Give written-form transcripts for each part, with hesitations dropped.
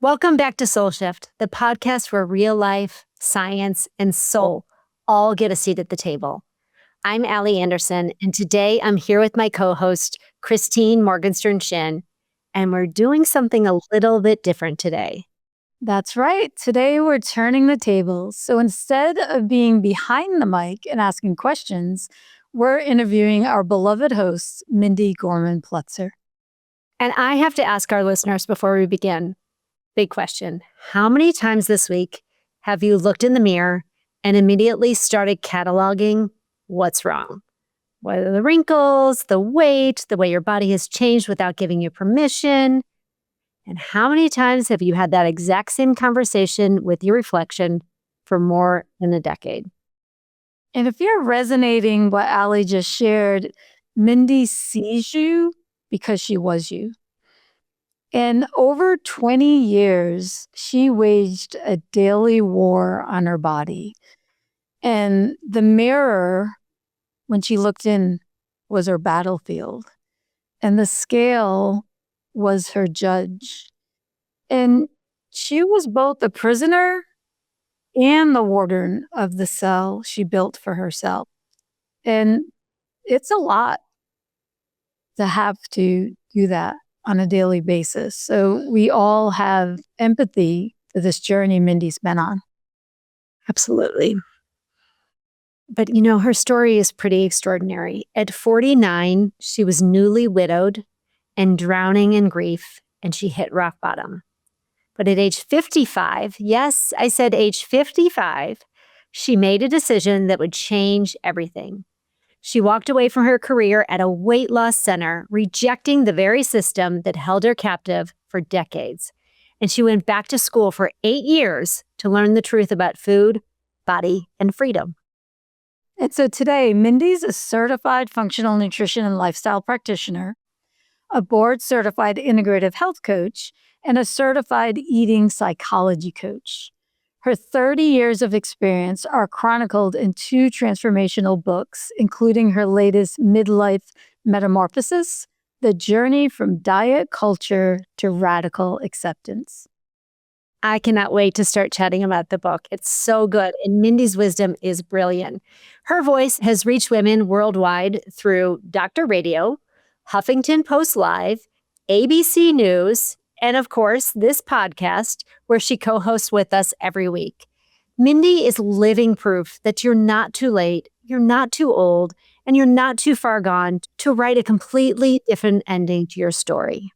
Welcome back to Soul Shift, the podcast where real life, science, and soul all get a seat at the table. I'm Allie Anderson, and today I'm here with my co-host, Christine Morgenstern-Shin, and we're doing something a little bit different today. That's right. Today we're turning the tables. So instead of being behind the mic and asking questions, we're interviewing our beloved host, Mindy Gorman-Plutzer. And I have to ask our listeners before we begin, big question. How many times this week have you looked in the mirror and immediately started cataloging what's wrong? What are the wrinkles, the weight, the way your body has changed without giving you permission? And how many times have you had that exact same conversation with your reflection for more than a decade? And if you're resonating what Allie just shared, Mindy sees you because she was you. In over 20 years, she waged a daily war on her body. And the mirror, when she looked in, was her battlefield. And the scale was her judge. And she was both the prisoner and the warden of the cell she built for herself. And it's a lot to have to do that on a daily basis. So we all have empathy for this journey Mindy's been on. Absolutely. But her story is pretty extraordinary. At 49, she was newly widowed and drowning in grief, and she hit rock bottom. But at age 55, yes, I said age 55, she made a decision that would change everything. She walked away from her career at a weight loss center, rejecting the very system that held her captive for decades. And she went back to school for 8 years to learn the truth about food, body, and freedom. And so today, Mindy's a certified functional nutrition and lifestyle practitioner, a board-certified integrative health coach, and a certified eating psychology coach. Her 30 years of experience are chronicled in 2 transformational books, including her latest Midlife Metamorphosis, The Journey from Diet Culture to Radical Acceptance. I cannot wait to start chatting about the book. It's so good, and Mindy's wisdom is brilliant. Her voice has reached women worldwide through Dr. Radio, Huffington Post Live, ABC News, and of course, this podcast, where she co-hosts with us every week. Mindy is living proof that you're not too late, you're not too old, and you're not too far gone to write a completely different ending to your story.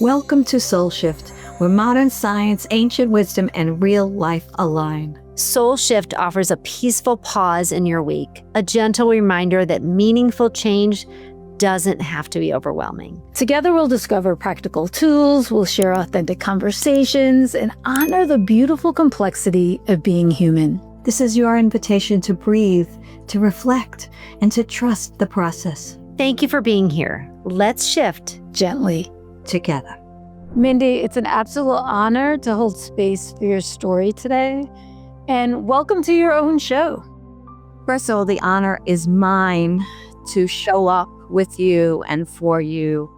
Welcome to Soul Shift, where modern science, ancient wisdom, and real life align. Soul Shift offers a peaceful pause in your week, a gentle reminder that meaningful change doesn't have to be overwhelming. Together, we'll discover practical tools, we'll share authentic conversations, and honor the beautiful complexity of being human. This is your invitation to breathe, to reflect, and to trust the process. Thank you for being here. Let's shift Gently. Together. Mindy, it's an absolute honor to hold space for your story today. And welcome to your own show. First of all, the honor is mine to show up with you and for you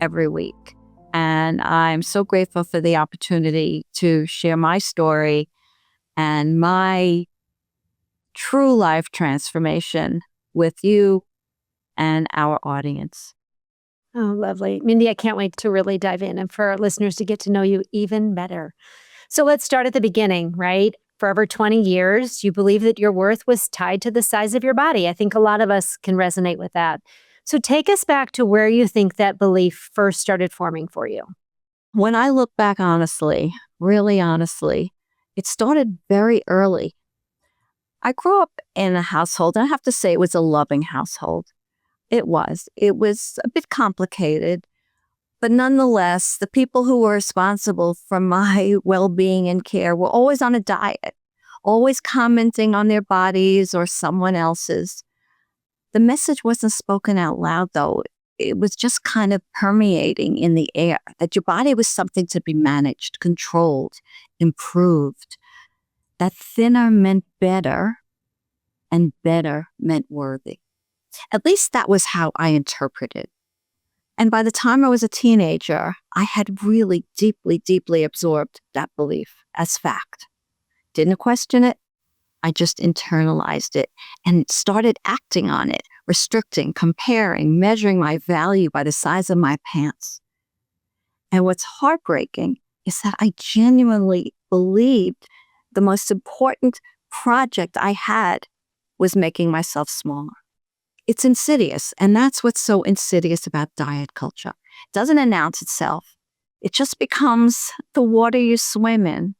every week. And I'm so grateful for the opportunity to share my story and my true life transformation with you and our audience. Oh, lovely. Mindy, I can't wait to really dive in and for our listeners to get to know you even better. So let's start at the beginning, right? For over 20 years, you believe that your worth was tied to the size of your body. I think a lot of us can resonate with that. So take us back to where you think that belief first started forming for you. When I look back honestly, really honestly, it started very early. I grew up in a household, and I have to say it was a loving household. It was a bit complicated, but nonetheless, the people who were responsible for my well-being and care were always on a diet, always commenting on their bodies or someone else's. The message wasn't spoken out loud, though. It was just kind of permeating in the air that your body was something to be managed, controlled, improved. That thinner meant better, and better meant worthy. At least that was how I interpreted. And by the time I was a teenager, I had really deeply, deeply absorbed that belief as fact. Didn't question it. I just internalized it and started acting on it, restricting, comparing, measuring my value by the size of my pants. And what's heartbreaking is that I genuinely believed the most important project I had was making myself smaller. It's insidious, and that's what's so insidious about diet culture. It doesn't announce itself. It just becomes the water you swim in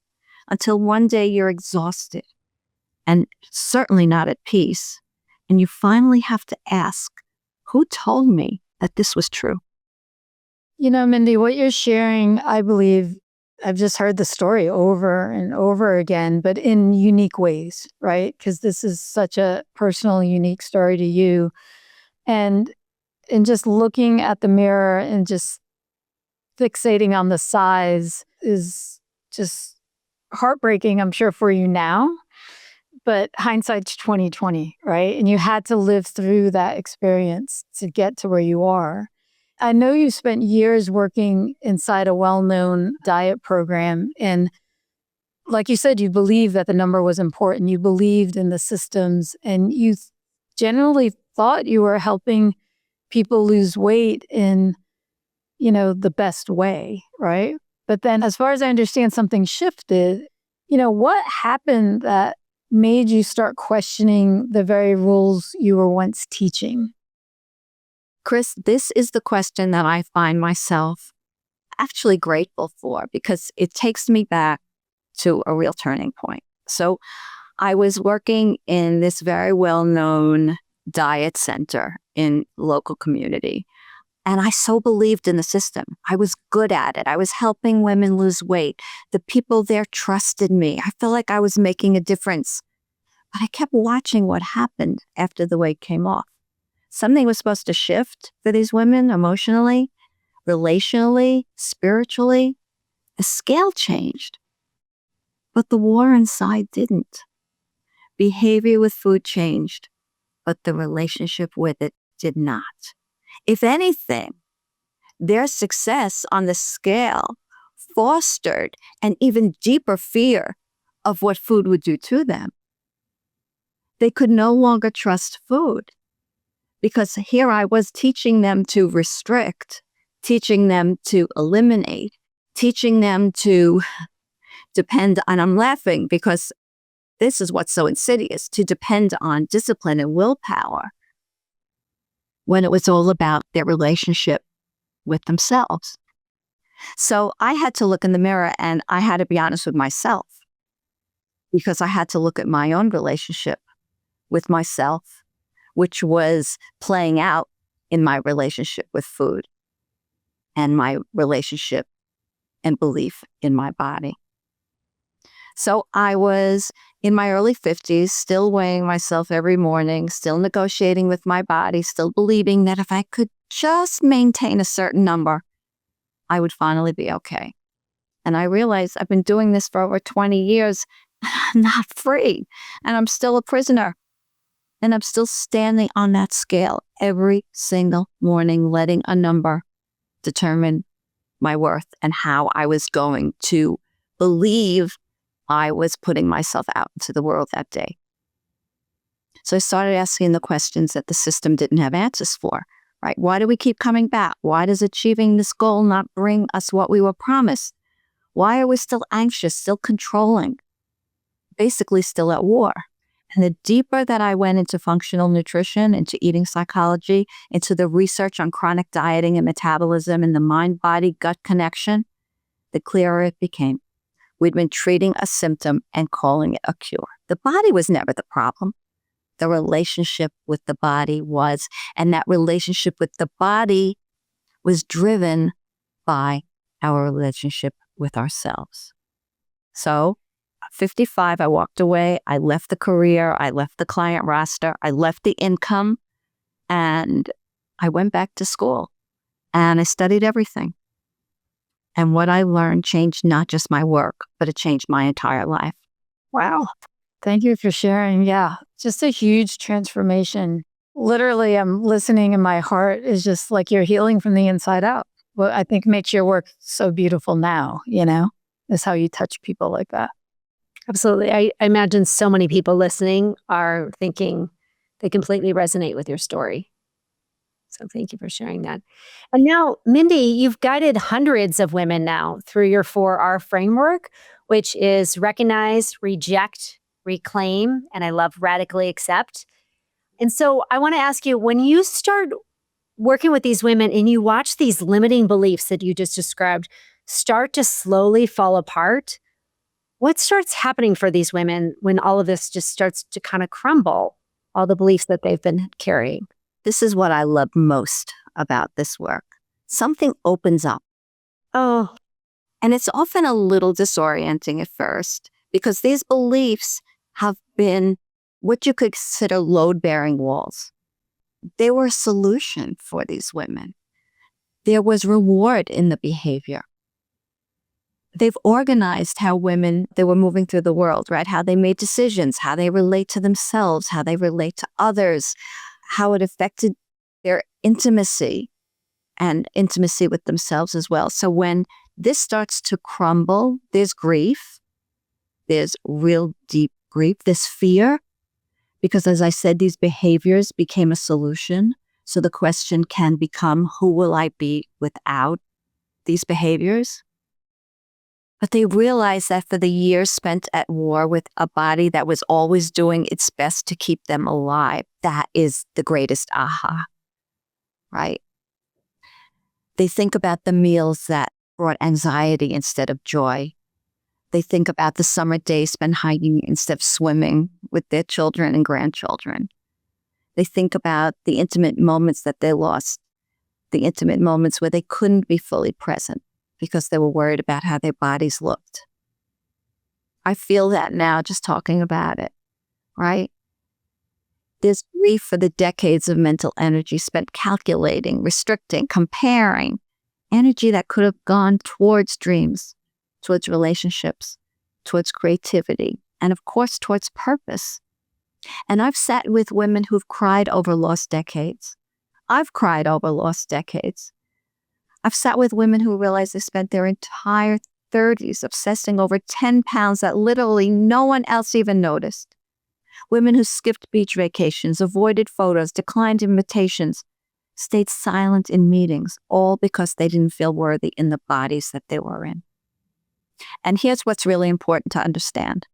until one day you're exhausted and certainly not at peace. And you finally have to ask, who told me that this was true? You know, Mindy, what you're sharing, I believe I've just heard the story over and over again, but in unique ways, right? Because this is such a personal, unique story to you. And in just looking at the mirror and just fixating on the size is just heartbreaking, I'm sure, for you now. But hindsight's 2020, right? And you had to live through that experience to get to where you are. I know you spent years working inside a well-known diet program. And like you said, you believed that the number was important. You believed in the systems, and you generally thought you were helping people lose weight in, the best way, right? But then as far as I understand, something shifted. What happened that made you start questioning the very rules you were once teaching? Chris, this is the question that I find myself actually grateful for because it takes me back to a real turning point. So I was working in this very well-known diet center in local community. And I so believed in the system. I was good at it. I was helping women lose weight. The people there trusted me. I felt like I was making a difference. But I kept watching what happened after the weight came off. Something was supposed to shift for these women emotionally, relationally, spiritually. The scale changed. But the war inside didn't. Behavior with food changed, but the relationship with it did not. If anything, their success on the scale fostered an even deeper fear of what food would do to them. They could no longer trust food because here I was teaching them to restrict, teaching them to eliminate, teaching them to depend on, I'm laughing because this is what's so insidious, to depend on discipline and willpower when it was all about their relationship with themselves. So I had to look in the mirror and I had to be honest with myself because I had to look at my own relationship with myself, which was playing out in my relationship with food and my relationship and belief in my body. So I was in my early 50s, still weighing myself every morning, still negotiating with my body, still believing that if I could just maintain a certain number, I would finally be okay. And I realized I've been doing this for over 20 years. I'm not free. And I'm still a prisoner. And I'm still standing on that scale every single morning, letting a number determine my worth and how I was going to believe I was putting myself out into the world that day. So I started asking the questions that the system didn't have answers for, right? Why do we keep coming back? Why does achieving this goal not bring us what we were promised? Why are we still anxious, still controlling, basically still at war? And the deeper that I went into functional nutrition, into eating psychology, into the research on chronic dieting and metabolism and the mind-body-gut connection, the clearer it became. We'd been treating a symptom and calling it a cure. The body was never the problem. The relationship with the body was, and that relationship with the body was driven by our relationship with ourselves. So, at 55, I walked away. I left the career. I left the client roster. I left the income. And I went back to school. And I studied everything. And what I learned changed not just my work, but it changed my entire life. Wow. Thank you for sharing. Yeah, just a huge transformation. Literally, I'm listening and my heart is just like you're healing from the inside out. What I think makes your work so beautiful now, is how you touch people like that. Absolutely. I imagine so many people listening are thinking they completely resonate with your story. So thank you for sharing that. And now, Mindy, you've guided hundreds of women now through your 4R framework, which is recognize, reject, reclaim, and I love radically accept. And so I want to ask you, when you start working with these women and you watch these limiting beliefs that you just described start to slowly fall apart, what starts happening for these women when all of this just starts to kind of crumble, all the beliefs that they've been carrying? This is what I love most about this work. Something opens up. Oh, And it's often a little disorienting at first because these beliefs have been what you could consider load-bearing walls. They were a solution for these women. There was reward in the behavior. They've organized how they were moving through the world, right? How they made decisions, how they relate to themselves, how they relate to others, how it affected their intimacy and intimacy with themselves as well. So when this starts to crumble, there's grief, there's real deep grief, there's fear, because as I said, these behaviors became a solution. So the question can become, who will I be without these behaviors? But they realized that for the years spent at war with a body that was always doing its best to keep them alive, that is the greatest aha, right? They think about the meals that brought anxiety instead of joy. They think about the summer days spent hiking instead of swimming with their children and grandchildren. They think about the intimate moments that they lost, the intimate moments where they couldn't be fully present because they were worried about how their bodies looked. I feel that now just talking about it, right? There's grief for the decades of mental energy spent calculating, restricting, comparing, energy that could have gone towards dreams, towards relationships, towards creativity, and of course, towards purpose. And I've sat with women who've cried over lost decades. I've cried over lost decades. I've sat with women who realize they spent their entire 30s obsessing over 10 pounds that literally no one else even noticed. Women who skipped beach vacations, avoided photos, declined invitations, stayed silent in meetings, all because they didn't feel worthy in the bodies that they were in. And here's what's really important to understand.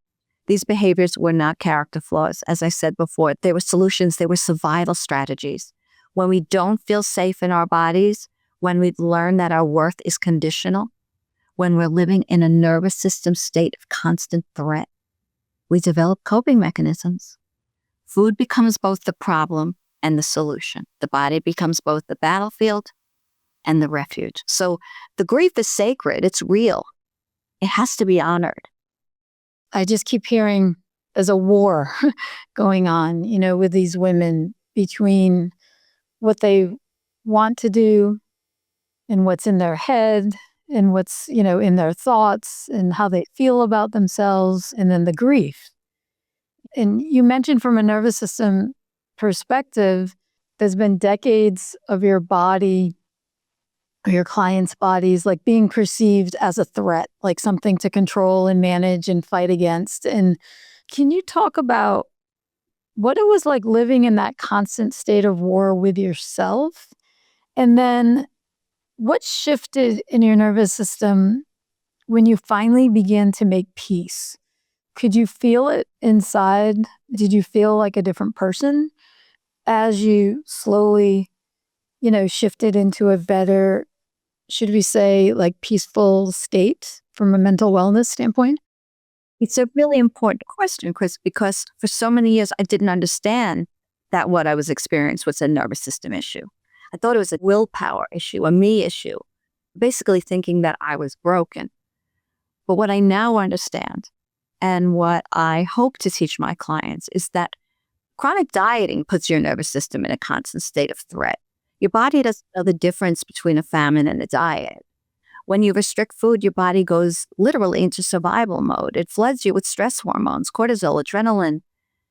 These behaviors were not character flaws. As I said before, they were solutions, they were survival strategies. When we don't feel safe in our bodies, when we've learned that our worth is conditional, when we're living in a nervous system state of constant threat, we develop coping mechanisms. Food becomes both the problem and the solution. The body becomes both the battlefield and the refuge. So the grief is sacred. It's real. It has to be honored. I just keep hearing there's a war going on, with these women between what they want to do and what's in their head and what's, in their thoughts and how they feel about themselves, and then the grief. And you mentioned from a nervous system perspective, there's been decades of your body or your clients' bodies like being perceived as a threat, like something to control and manage and fight against. And can you talk about what it was like living in that constant state of war with yourself? And then what shifted in your nervous system when you finally began to make peace? Could you feel it inside? Did you feel like a different person as you slowly, shifted into a better, should we say, like peaceful state from a mental wellness standpoint? It's a really important question, Chris, because for so many years, I didn't understand that what I was experiencing was a nervous system issue. I thought it was a willpower issue, a me issue, basically thinking that I was broken. But what I now understand, and what I hope to teach my clients, is that chronic dieting puts your nervous system in a constant state of threat. Your body doesn't know the difference between a famine and a diet. When you restrict food, your body goes literally into survival mode. It floods you with stress hormones, cortisol, adrenaline.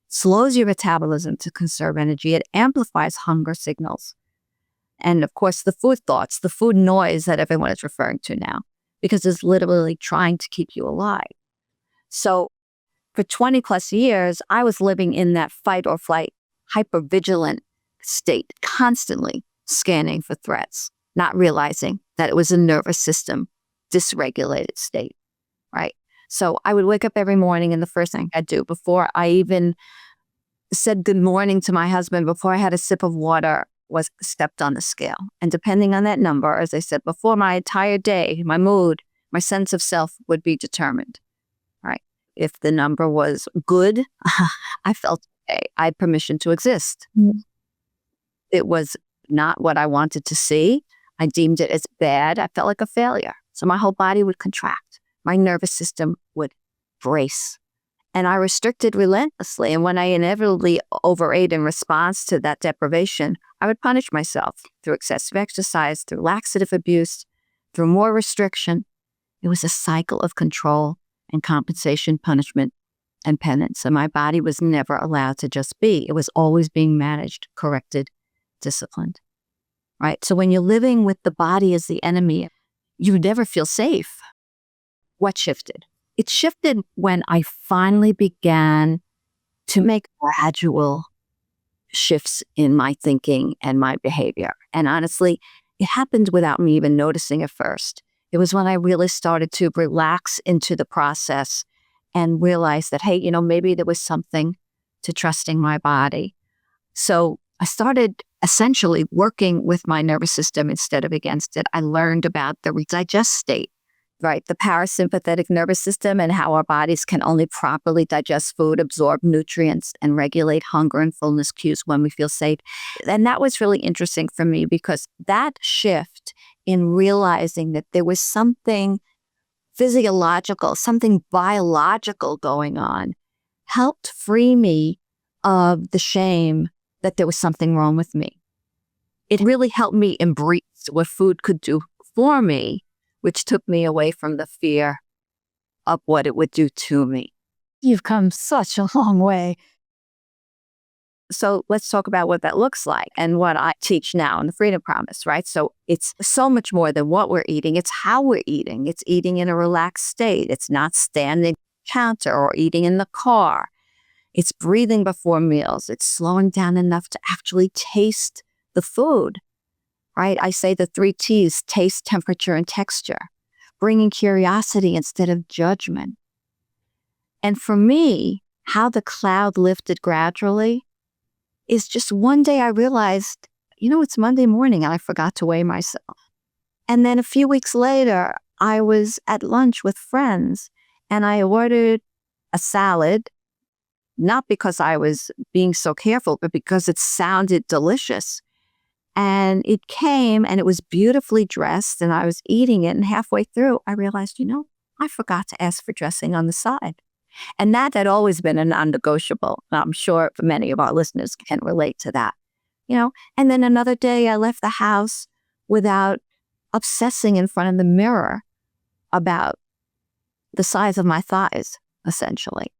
slows your metabolism to conserve energy. It amplifies hunger signals. And of course, the food thoughts, the food noise that everyone is referring to now, because it's literally trying to keep you alive. So for 20 plus years, I was living in that fight or flight, hypervigilant state, constantly scanning for threats, not realizing that it was a nervous system dysregulated state, right? So I would wake up every morning, and the first thing I'd do before I even said good morning to my husband, before I had a sip of water, was stepped on the scale. And depending on that number, as I said before, my entire day, my mood, my sense of self would be determined, right? If the number was good, I felt okay. I had permission to exist. It was not what I wanted to see. I deemed it as bad. I felt like a failure. So my whole body would contract. My nervous system would brace. And I restricted relentlessly. And when I inevitably overate in response to that deprivation, I would punish myself through excessive exercise, through laxative abuse, through more restriction. It was a cycle of control and compensation, punishment, and penance. And my body was never allowed to just be. It was always being managed, corrected, disciplined, right? So when you're living with the body as the enemy, you never feel safe. What shifted? It shifted when I finally began to make gradual shifts in my thinking and my behavior. And honestly, it happened without me even noticing at first. It was when I really started to relax into the process and realize that, hey, maybe there was something to trusting my body. So I started essentially working with my nervous system instead of against it. I learned about the digest state, right? The parasympathetic nervous system, and how our bodies can only properly digest food, absorb nutrients, and regulate hunger and fullness cues when we feel safe. And that was really interesting for me, because that shift in realizing that there was something physiological, something biological going on, helped free me of the shame that there was something wrong with me. It really helped me embrace what food could do for me, which took me away from the fear of what it would do to me. You've come such a long way. So let's talk about what that looks like and what I teach now in the Freedom Promise, right? So it's so much more than what we're eating. It's how we're eating. It's eating in a relaxed state. It's not standing counter or eating in the car. It's breathing before meals. It's slowing down enough to actually taste the food, right? I say the 3 T's: taste, temperature, and texture. Bringing curiosity instead of judgment. And for me, how the cloud lifted gradually is just one day I realized, it's Monday morning and I forgot to weigh myself. And then a few weeks later, I was at lunch with friends and I ordered a salad, not because I was being so careful, but because it sounded delicious. And it came and it was beautifully dressed and I was eating it. And halfway through, I realized, I forgot to ask for dressing on the side. And that had always been a non-negotiable. I'm sure many of our listeners can relate to that, And then another day I left the house without obsessing in front of the mirror about the size of my thighs, essentially.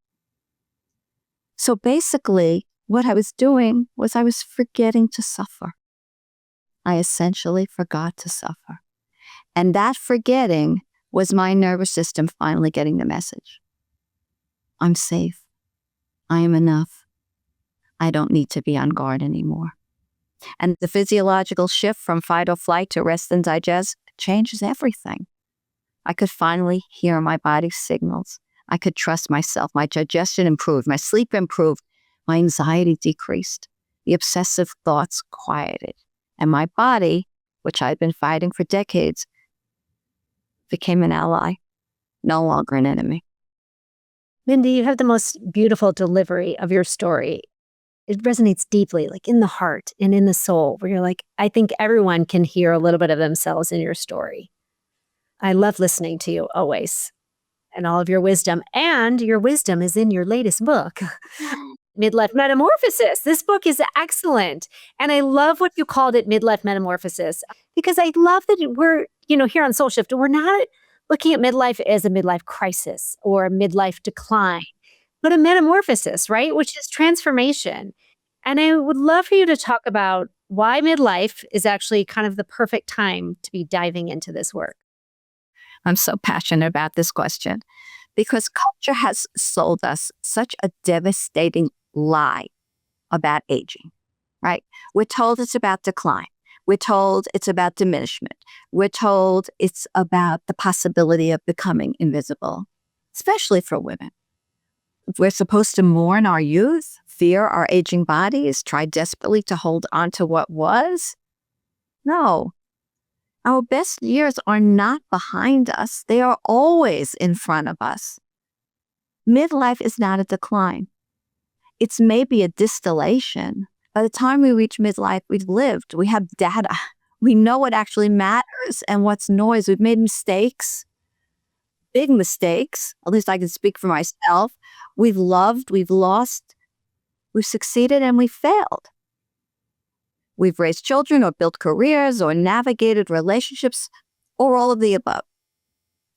So basically, what I was doing was I was forgetting to suffer. I essentially forgot to suffer. And that forgetting was my nervous system finally getting the message. I'm safe. I am enough. I don't need to be on guard anymore. And the physiological shift from fight or flight to rest and digest changes everything. I could finally hear my body's signals. I could trust myself. My digestion improved. My sleep improved. My anxiety decreased. The obsessive thoughts quieted. And my body, which I'd been fighting for decades, became an ally, no longer an enemy. Mindy, you have the most beautiful delivery of your story. It resonates deeply, like in the heart and in the soul, where you're like, I think everyone can hear a little bit of themselves in your story. I love listening to you always, and all of your wisdom. And your wisdom is in your latest book, Midlife Metamorphosis. This book is excellent. And I love what you called it, Midlife Metamorphosis, because I love that we're, here on Soul Shift, we're not looking at midlife as a midlife crisis or a midlife decline. but a metamorphosis, right? Which is transformation. And I would love for you to talk about why midlife is actually kind of the perfect time to be diving into this work. I'm so passionate about this question because culture has sold us such a devastating lie about aging, right? We're told it's about decline. We're told it's about diminishment. We're told it's about the possibility of becoming invisible, especially for women. We're supposed to mourn our youth, fear our aging bodies, try desperately to hold on to what was. No, our best years are not behind us. They are always in front of us. Midlife is not a decline. It's maybe a distillation. By the time we reach midlife, we've lived, we have data. We know what actually matters and what's noise. We've made mistakes, big mistakes. At least I can speak for myself. We've loved, we've lost, we've succeeded, and we've failed. We've raised children or built careers or navigated relationships or all of the above.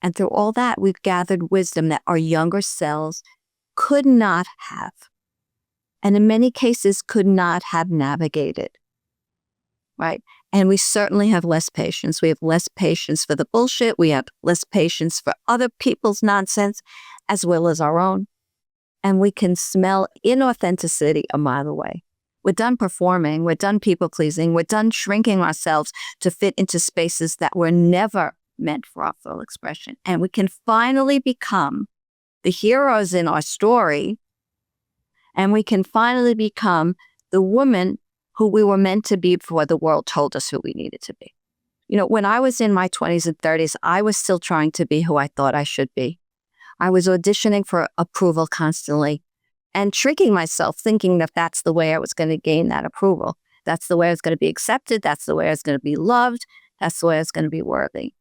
And through all that, we've gathered wisdom that our younger selves could not have, and in many cases could not have navigated, right? And we certainly have less patience. We have less patience for the bullshit. We have less patience for other people's nonsense as well as our own. And we can smell inauthenticity a mile away. We're done performing. We're done people-pleasing. We're done shrinking ourselves to fit into spaces that were never meant for our full expression. And we can finally become the heroes in our story. And we can finally become the woman who we were meant to be before the world told us who we needed to be. You know, when I was in my 20s and 30s, I was still trying to be who I thought I should be. I was auditioning for approval constantly and tricking myself, thinking that that's the way I was going to gain that approval. That's the way I was going to be accepted. That's the way I was going to be loved. That's the way I was going to be worthy.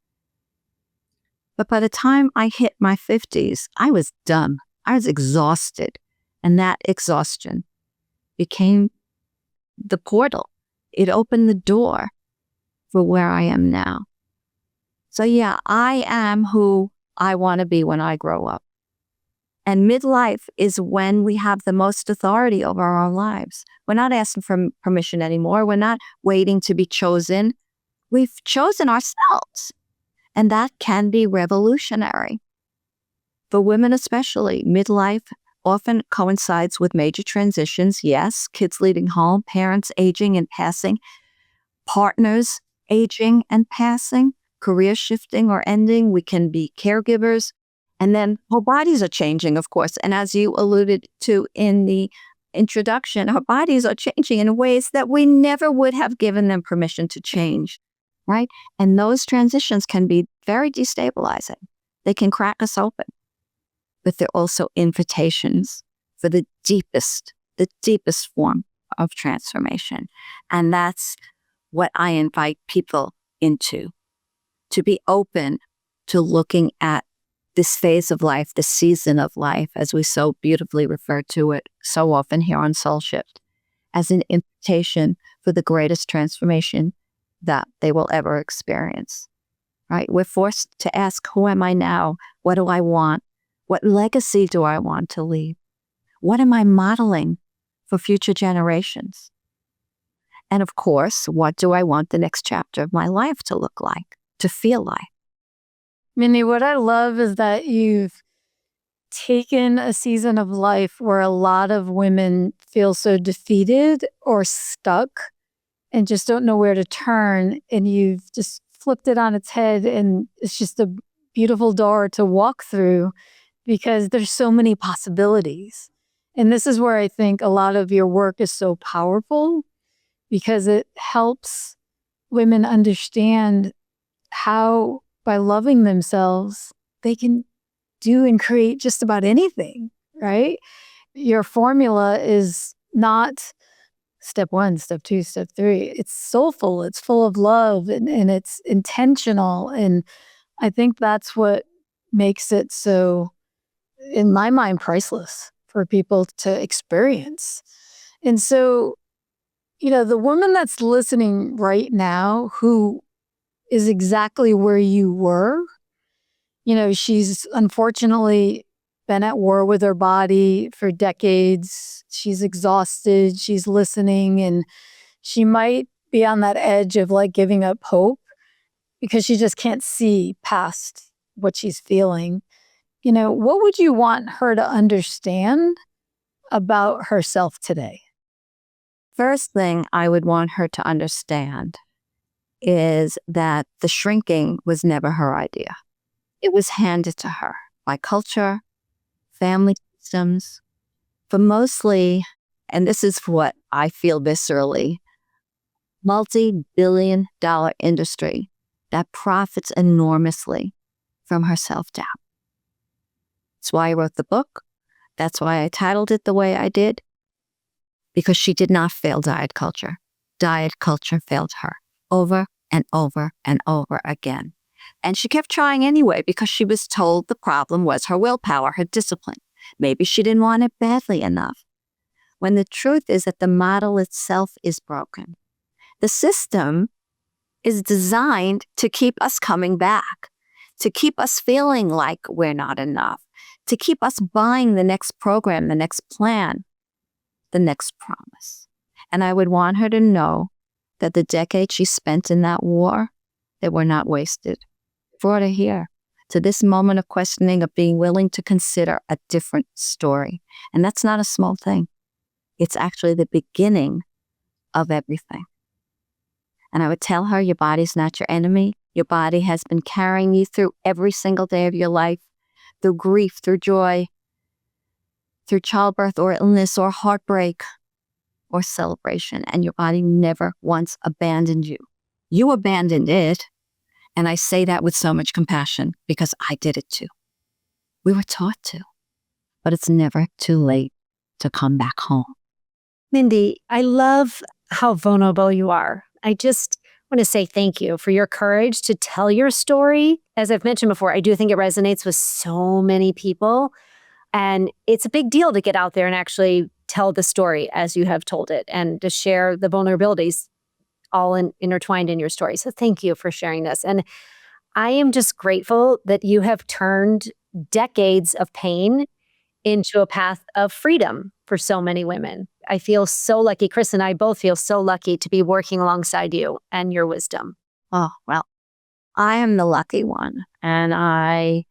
But by the time I hit my 50s, I was done. I was exhausted. And that exhaustion became the portal. It opened the door for where I am now. So yeah, I am who I want to be when I grow up. And midlife is when we have the most authority over our lives. We're not asking for permission anymore. We're not waiting to be chosen. We've chosen ourselves. And that can be revolutionary. For women especially, midlife often coincides with major transitions. Yes, kids leaving home, parents aging and passing, partners aging and passing, career shifting or ending. We can be caregivers. And then our bodies are changing, of course. And as you alluded to in the introduction, our bodies are changing in ways that we never would have given them permission to change, right? And those transitions can be very destabilizing. They can crack us open. But they're also invitations for the deepest form of transformation. And that's what I invite people into, to be open to looking at this phase of life, this season of life, as we so beautifully refer to it so often here on Soul Shift, as an invitation for the greatest transformation that they will ever experience, right? We're forced to ask, who am I now? What do I want? What legacy do I want to leave? What am I modeling for future generations? And of course, what do I want the next chapter of my life to look like, to feel like? Mindy, what I love is that you've taken a season of life where a lot of women feel so defeated or stuck and just don't know where to turn. And you've just flipped it on its head. And it's just a beautiful door to walk through because there's so many possibilities. And this is where I think a lot of your work is so powerful because it helps women understand how, by loving themselves, they can do and create just about anything, right? Your formula is not step 1, step 2, step 3. It's soulful, it's full of love, and it's intentional. And I think that's what makes it so, in my mind, priceless for people to experience. And so, the woman that's listening right now who is exactly where you were, she's unfortunately been at war with her body for decades. She's exhausted. She's listening, and she might be on that edge of like giving up hope because she just can't see past what she's feeling. What would you want her to understand about herself today? First thing I would want her to understand is that the shrinking was never her idea. It was handed to her by culture, family systems, but mostly, and this is what I feel viscerally, multi-billion-dollar industry that profits enormously from her self-doubt. That's why I wrote the book. That's why I titled it the way I did, because she did not fail diet culture. Diet culture failed her over and over and over again. And she kept trying anyway because she was told the problem was her willpower, her discipline. Maybe she didn't want it badly enough. When the truth is that the model itself is broken. The system is designed to keep us coming back, to keep us feeling like we're not enough, to keep us buying the next program, the next plan, the next promise. And I would want her to know that the decades she spent in that war, they were not wasted. Brought her here to this moment of questioning, of being willing to consider a different story. And that's not a small thing. It's actually the beginning of everything. And I would tell her, your body's not your enemy. Your body has been carrying you through every single day of your life, through grief, through joy, through childbirth or illness or heartbreak or celebration. And your body never once abandoned you. You abandoned it. And I say that with so much compassion because I did it too. We were taught to, but it's never too late to come back home. Mindy, I love how vulnerable you are. I just want to say thank you for your courage to tell your story. As I've mentioned before, I do think it resonates with so many people. And it's a big deal to get out there and actually tell the story as you have told it and to share the vulnerabilities all intertwined in your story. So thank you for sharing this. And I am just grateful that you have turned decades of pain into a path of freedom for so many women. I feel so lucky. Chris and I both feel so lucky to be working alongside you and your wisdom. Oh, well, I am the lucky one. And I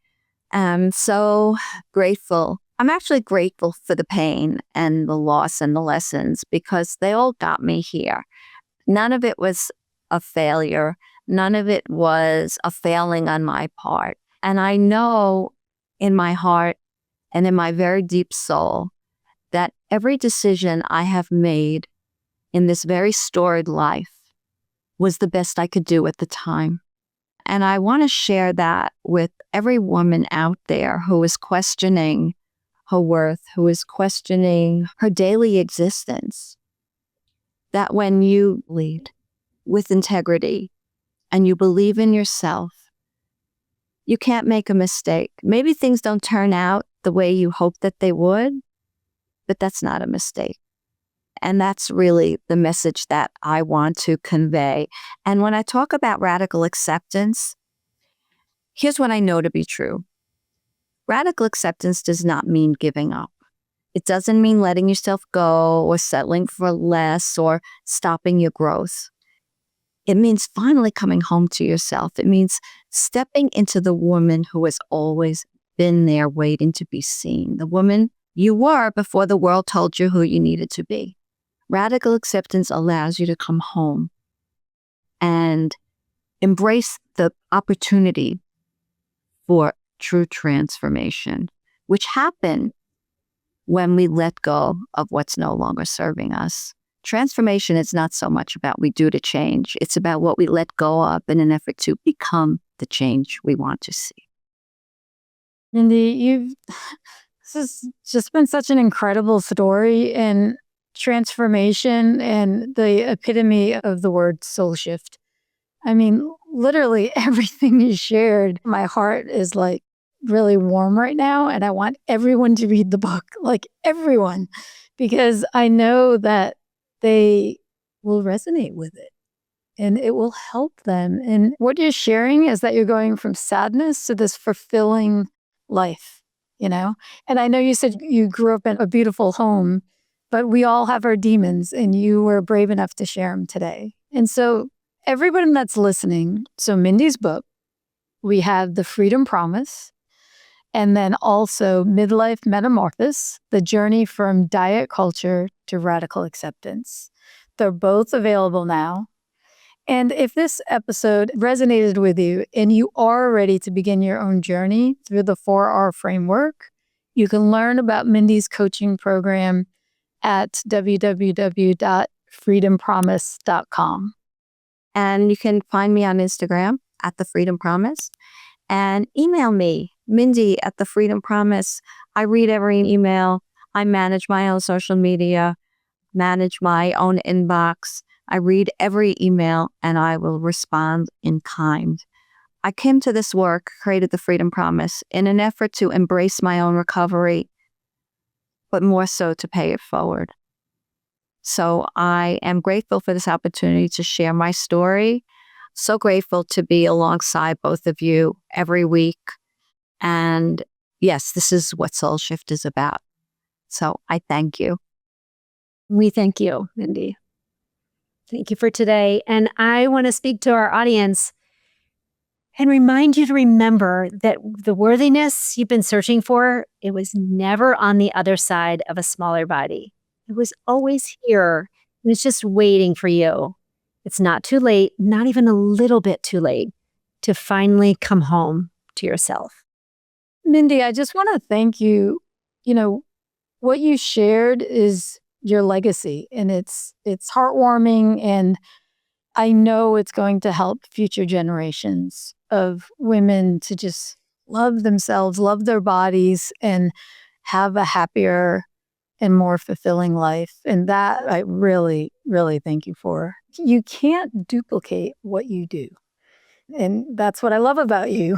am so grateful. I'm actually grateful for the pain and the loss and the lessons because they all got me here. None of it was a failure. None of it was a failing on my part. And I know in my heart and in my very deep soul that every decision I have made in this very storied life was the best I could do at the time. And I want to share that with every woman out there who is questioning her worth, who is questioning her daily existence. That when you lead with integrity and you believe in yourself, you can't make a mistake. Maybe things don't turn out the way you hope that they would, but that's not a mistake. And that's really the message that I want to convey. And when I talk about radical acceptance, here's what I know to be true. Radical acceptance does not mean giving up. It doesn't mean letting yourself go or settling for less or stopping your growth. It means finally coming home to yourself. It means stepping into the woman who has always been there waiting to be seen, the woman you were before the world told you who you needed to be. Radical acceptance allows you to come home and embrace the opportunity for true transformation, which happens when we let go of what's no longer serving us. Transformation is not so much about what we do to change. It's about what we let go of in an effort to become the change we want to see. Mindy, this has just been such an incredible story and transformation and the epitome of the word soul shift. I mean, literally everything you shared, my heart is like really warm right now. And I want everyone to read the book, like everyone, because I know that they will resonate with it and it will help them. And what you're sharing is that you're going from sadness to this fulfilling life. you know? And I know you said you grew up in a beautiful home, but we all have our demons, and you were brave enough to share them today. And so everybody that's listening, so Mindy's book, we have The Freedom Promise, and then also Midlife Metamorphosis, the journey from diet culture to radical acceptance. They're both available now. And if this episode resonated with you and you are ready to begin your own journey through the 4R framework, you can learn about Mindy's coaching program at www.freedompromise.com. And you can find me on Instagram at The Freedom Promise, and email me, Mindy at The Freedom Promise. I read every email. I manage my own social media, manage my own inbox. I read every email, and I will respond in kind. I came to this work, created The Freedom Promise, in an effort to embrace my own recovery, but more so to pay it forward. So I am grateful for this opportunity to share my story. So grateful to be alongside both of you every week. And yes, this is what Soul Shift is about. So I thank you. We thank you, Mindy. Thank you for today. And I want to speak to our audience and remind you to remember that the worthiness you've been searching for, it was never on the other side of a smaller body. It was always here. It was just waiting for you. It's not too late, not even a little bit too late, to finally come home to yourself. Mindy, I just want to thank you. You know, what you shared is your legacy, and it's heartwarming, and I know it's going to help future generations of women to just love themselves, love their bodies, and have a happier and more fulfilling life. And that I really, really thank you for. You can't duplicate what you do. And that's what I love about you.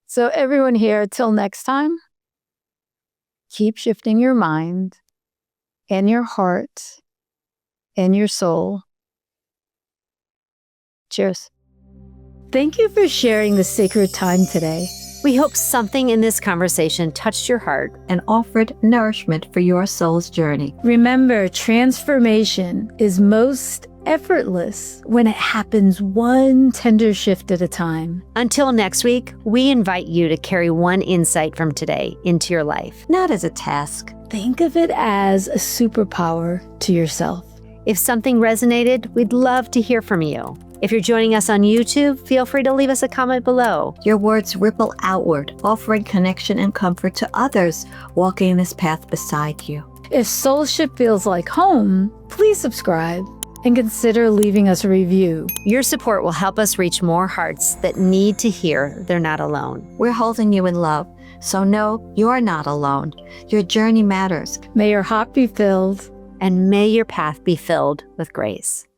So everyone here, till next time, keep shifting your mind and your heart and your soul. Cheers. Thank you for sharing the sacred time today. We hope something in this conversation touched your heart And offered nourishment for your soul's journey. Remember, transformation is most effortless when it happens one tender shift at a time. Until next week, we invite you to carry one insight from today into your life. Not as a task. Think of it as a superpower to yourself. If something resonated, we'd love to hear from you. If you're joining us on YouTube, feel free to leave us a comment below. Your words ripple outward, offering connection and comfort to others walking this path beside you. If Soul Shift feels like home, please subscribe and consider leaving us a review. Your support will help us reach more hearts that need to hear they're not alone. We're holding you in love, so know you're not alone. Your journey matters. May your heart be filled. And may your path be filled with grace.